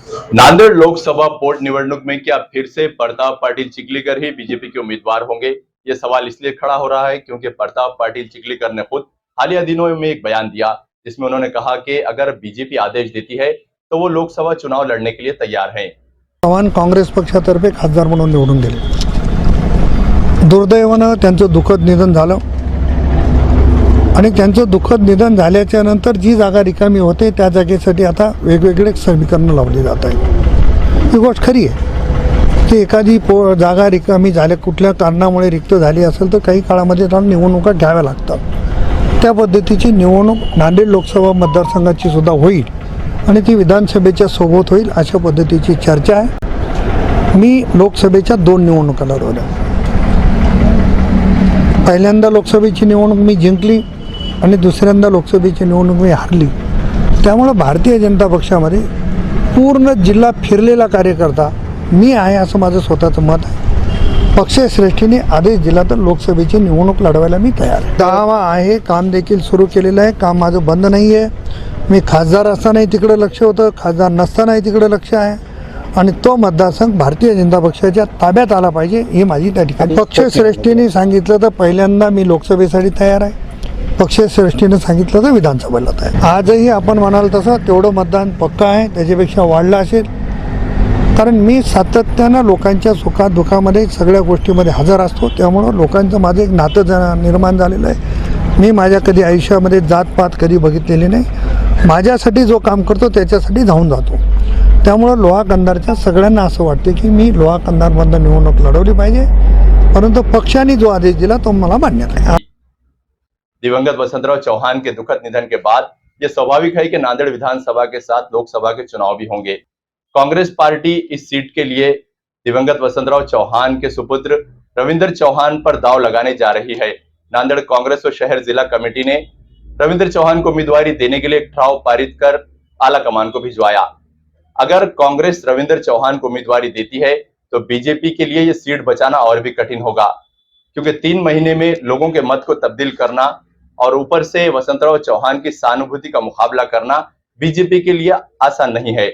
नांदेड़ लोकसभा पोट निवडणूक में क्या फिर से प्रताप पाटिल चिखलीकर ही बीजेपी के उम्मीदवार होंगे? ये सवाल इसलिए खड़ा हो रहा है क्योंकि प्रताप पाटिल चिखलीकर ने खुद हालिया दिनों में एक बयान दिया जिसमें उन्होंने कहा कि अगर बीजेपी आदेश देती है तो वो लोकसभा चुनाव लड़ने के लिए तैयार हैं। चव्हाण काँग्रेस पक्षातर्फे खासदार म्हणून निवडून गेले। दुर्दैवानं त्यांचं दुःखद निधन झालं आणि त्यांचं दुःखद निधन झाल्याच्या नंतर जी जागा रिकामी होते त्या जागेसाठी आता वेगवेगळे समीकरणं लावली जात आहेत। ही गोष्ट खरी आहे की एखादी जागा रिकामी झाल्या कुठल्या कारणामुळे रिक्त झाली असेल तर काही काळामध्ये त्याला निवडणुका घ्याव्या लागतात। त्या पद्धतीची निवडणूक नांदेड लोकसभा मतदारसंघाची सुद्धा होईल आणि ती विधानसभेच्या सोबत होईल अशा पद्धतीची चर्चा आहे। मी लोकसभेच्या 2 निवडणुका लढवल्या। पहिल्यांदा लोकसभेची निवडणूक मी जिंकली आणि दुसऱ्यांदा लोकसभेची निवडणूक मी हारली। त्यामुळे भारतीय जनता पक्षामध्ये पूर्ण जिल्हा फिरलेला कार्यकर्ता मी आहे असं माझं स्वतःचं मत आहे। पक्षश्रेष्ठीने आदेश दिला तर लोकसभेची निवडणूक लढवायला मी तयार आहे। दावा आहे, काम देखील सुरू केलेलं आहे। काम माझं बंद नाही आहे। मी खासदार असतानाही तिकडे लक्ष होतं, खासदार नसतानाही तिकडे लक्ष आहे आणि तो मतदारसंघ भारतीय जनता पक्षाच्या ताब्यात आला पाहिजे ही माझी त्या ठिकाणी पक्षश्रेष्ठीने सांगितलं तर पहिल्यांदा मी लोकसभेसाठी तयार आहे। पक्षश्रेष्ठीने सांगितलं तर विधानसभेला तयार। आजही आपण म्हणाल तसं तेवढं मतदान पक्का आहे, त्याच्यापेक्षा वाढलं असेल, कारण मी सातत्यानं लोकांच्या सुखात दुःखामध्ये सगळ्या गोष्टीमध्ये हजर असतो। त्यामुळं लोकांचं माझं एक नातं निर्माण झालेलं आहे। मी माझ्या कधी आयुष्यामध्ये जातपात कधी बघितलेली नाही। माझ्यासाठी जो काम करतो त्याच्यासाठी धावून जातो। त्यामुळं लोहा कंधारच्या सगळ्यांना असं वाटते की मी लोहा कंधारमधून निवडणूक लढवली पाहिजे, परंतु पक्षाने जो आदेश दिला तो मला मान्य आहे। दिवंगत वसंतराव चौहान के दुखद निधन के बाद ये स्वाभाविक है कि नांदेड़ विधानसभा के साथ लोकसभा के चुनाव भी होंगे। कांग्रेस पार्टी इस सीट के लिए दिवंगत वसंतराव चौहान के सुपुत्र रविंद्र चौहान पर दांव लगाने जा रही है। नांदेड़ कांग्रेस और शहर जिला कमेटी ने रविंद्र चौहान को उम्मीदवारी देने के लिए एक ठराव पारित कर आला कमान को भिजवाया। अगर कांग्रेस रविंद्र चौहान को उम्मीदवारी देती है तो बीजेपी के लिए यह सीट बचाना और भी कठिन होगा, क्योंकि 3 महीने में लोगों के मत को तब्दील करना और ऊपर से वसंतराव चौहान की सहानुभूति का मुकाबला करना बीजेपी के लिए आसान नहीं है।